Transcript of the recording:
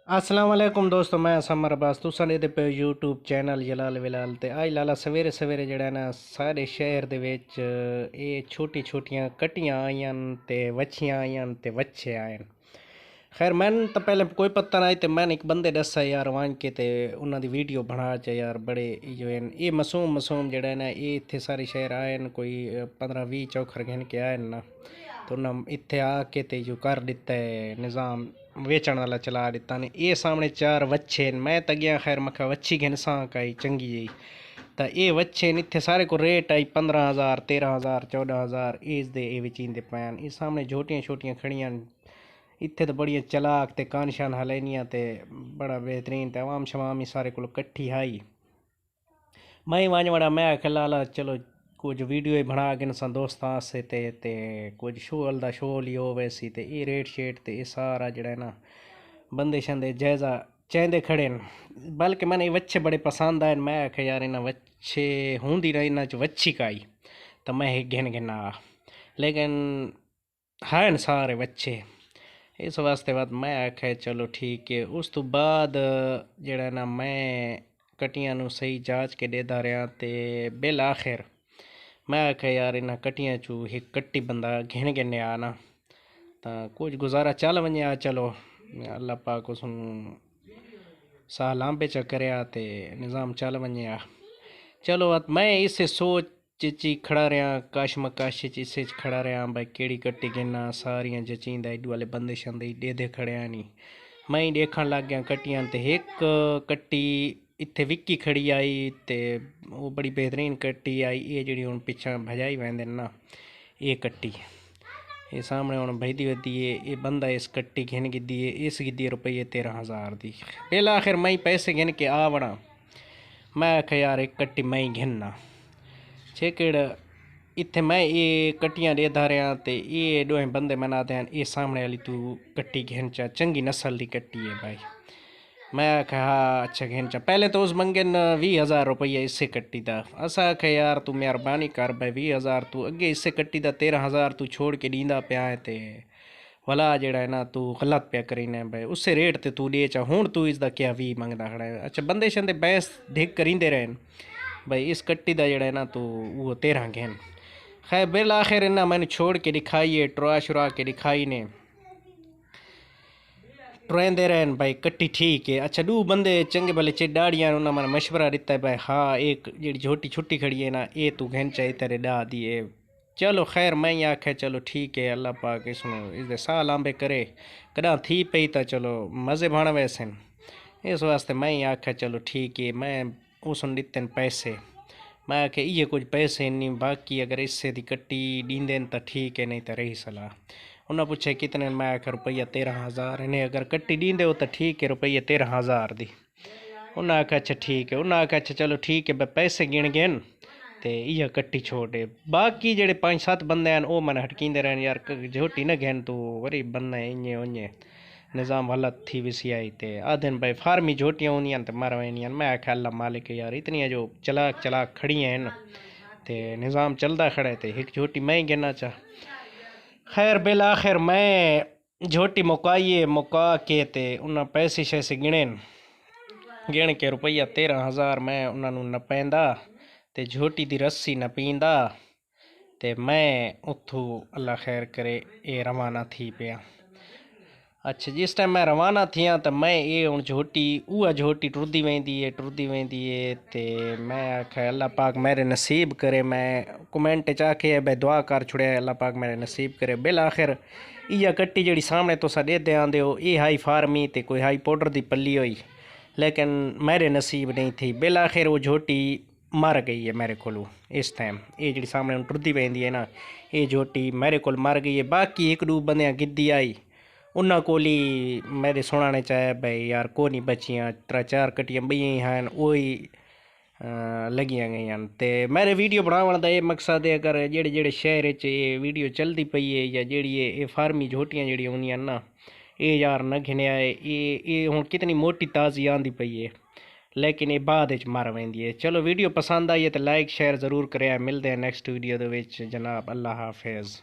अस्सलाम वालेकुम दोस्तों, मैं समर अब्बास तुसां दे पे यूट्यूब चैनल जलाल विलाल ते अज लाला सवेरे सवेरे जेह्ड़ा ना सारे शहर दे विच एह् छोटी छोटियां कट्टियां आइयां न ते वच्छियां आइयां न ते वच्छे आए न। खैर मैन तो पहले कोई पता नहीं ते मैंने एक बंदे दस्सा यार वांज के ते उन्हां दी वीडियो बना च यार बड़े जो है ये मासूम जेह्ड़ा ना ये इत्थे सारे शहर आए न कोई 15-20 चौखर घिन के आए न ना तो उन्हें इत्थे आके ते जो कर दिता है निज़ाम वेचण वाला चला दिता ने। ये सामने चार वच्छे न, मैं तो गया खैर मक्खा वच्छी घिनसा काई चंगी जी तो ये वच्छे न इत्थे सारे को रेट आई 15,000 13,000 14,000 इस दे विचींदे पैन। ये सामने झोटियां छोटियां खड़ियां न इत्थे तो बड़ियां चलाक ते कान शान हलैनियां ते बड़ा बेहतरीन ते अवाम शवाम ही सारे को कट्ठी हाई मैं वांज वड़ा मैं आख्या लाला चलो कुछ वीडियो ही बना के नसा दोस्तां आस्ते ते कुछ शोल दा शोल ही होवे सी ते ये रेट शेट ते ये सारा जेह्ड़ा है ना बंदे शंदे जायज़ा चेंदे खड़े न। बल्कि मैंने वच्छे बड़े पसंद आए मैं आख्या यार इन्हां वच्छे होंदी ना इन्हां च वच्छी काई तो मैं घिन घिना लेकिन है न सारे वच्छे इस वास्ते बाद मैं आख्या चलो ठीक है। उस तो बाद जेह्ड़ा ना मैं कट्टियां नू सही जांच के देदा रहा ते बिल आखिर मैं आख्या यार इन्हां कट्टियां चू एक कट्टी बंदा घिन घिने आ ना तो कुछ गुजारा चल वञे आ चलो अल्लाह पाक उस साह लांबे च करया ते निज़ाम चल वञे आ चलो मैं इसे सोच ची खड़ा रहा कश इसे खड़ा रहा भाई केड़ी कट्टी गिना सारियां जचींदा इडू वाले बंदे शंदे डेदे खड़े नहीं मैं ही देखण लग गया कट्टियां ते एक कट्टी इत्थे विक्की खड़ी आई ते वो बड़ी बेहतरीन कट्टी आई ये जेह्ड़ी हुण पिच्छा भजाई वैंदे ना ये कट्टी ये सामने हुण बजदी वदी ये बंदा इस कट्टी घिन गिद्दी इस गिद्दी रुपये 13,000 दी बिल आखिर मैं पैसे गिन के आ वड़ा मैं आख्या यार एक कट्टी मैं ही घिनना छेकड़ इत्थे मैं ये कट्टियां देदा रहा ते ये दोएं बंदे मना दे ये सामने वाली तू कट्टी घिन चा चंगी नस्ल दी कट्टी है भाई मैं आख्या हाँ अच्छा घिन चा पहले तो उस मंगे न 20,000 रुपया इससे कट्टी दा असा आख्या यार तू मेहरबानी कर भाई 20,000 तू अगे इससे कट्टी दा 13,000 तू छोड़ के दींदा पिया है ते भला जेड़ा है ना तू गलत पिया करीने भाई उससे रेट ते तू दे चा हुण तू इसदा क्या 20 मंगदा खड़ा है। अच्छा बंदे शंदे बहस ढिक करींदे रहन भाई इस कट्टी दा जेड़ा है ना तो वो 13 घेन खैर बिल आखिर इन्ना मैंने छोड़ के दिखाइए ट्रा शुरा के दिखाई ने ट्रेंदे रहन भाई कट्टी ठीक है। अच्छा दू बंदे चंगे भले चे डाड़ियां उन्हें मैंने मशवरा दिता है भाई हाँ एक जी छोटी छुट्टी खड़ी है ना ये तू घेन चाहिए तेरे डा दिए चलो खैर मैं ही आख्या चलो ठीक है अल्लाह पाक इसमें इसके साह लांबे करे कदा थी पई तो चलो मज़े भाण वैसे इस वास्ते मैं ही आख्या चलो ठीक है। मैं उस दिते पैसे मैं आख्या ये कुछ पैसे नहीं बाकी अगर इससे दी कट्टी दींदे तो ठीक है नहीं तो रही सलाह उन्हें पूछे कितने मैं आख्या रुपया 13,000 इन्हें अगर कट्टी दींदे हो तो ठीक है रुपये 13,000 दी उन्हें आख्या अच्छा ठीक है उन्हें आख्या अच्छा चलो ठीक है पैसे गिन गिन ते इ'यै कट्टी छोड़े बाकी जेह्ड़े 5-7 बंदे हैं ओह् मन हटकींदे रहन यार झोटी न घेन तू वरी बंदा इ'यां उ'यां निज़ाम हालत थी विसी आई ते आदन भाई फार्मी झोटियां होंदियां ते मर वैनियां मैं आख्या अल्लाह मालिक यार इतनियां जो चलाक खड़ियां हैं ते निज़ाम चलदा खड़ा है ते एक झोटी मैं ही गिनना चाह खैर बिल आखिर मैं झोटी मुका के ते उन्हें पैसे शैसे गिने गिन के रुपया 13,000 मैं उन्होंने नपैंदा ते झोटी दी रस्सी नपींदा ते मैं उत्थू अल्लाह खैर करे ये रवाना थी पिया। अच्छा जिस टाइम मैं रवाना थिया तो मैं ये हुण झोटी उहा झोटी टुरदी वेंदी है ते मैं आख्या अल्लाह पाक मेरे नसीब करे मैं कमेंट च आखे भाई दुआ कर छुड़िया अल्लाह पाक मेरे नसीब करे बिल आखिर इ'यै कट्टी जेह्ड़ी सामने तुस देदे आंदे हो ये हाई फार्मी ते कोई हाई पाउडर दी पल्ली होई लेकिन मेरे नसीब नहीं थी बिल आखिर वो झोटी मर गई है मेरे को इस टाइम ये जी सामने टुरदी पैंदी है ना ये झोटी मेरे को मर गई है। बाकी एक दो बंद गिद्दी आई उन्होंने कोली मेरे सुनाने चाहे भाई यार को नहीं बचियां 3-4 कट्टियां बई हैं वही लगियां गई हैं ते मेरे वीडियो बनाने का ये मकसद है अगर जेड़े शहर च ये वीडियो चलती पई है या जेड़ी ये फार्मी झोटियां जेड़ी होंदियां ना ये यार न घिनिया है ये हुण कितनी मोटी ताज़ी आंदी पई है लेकिन ये बाद मर वेंदी है। चलो वीडियो पसंद आई है तो लाइक शेयर ज़रूर करें मिलते हैं नेक्स्ट वीडियो जनाब अल्लाह हाफिज़।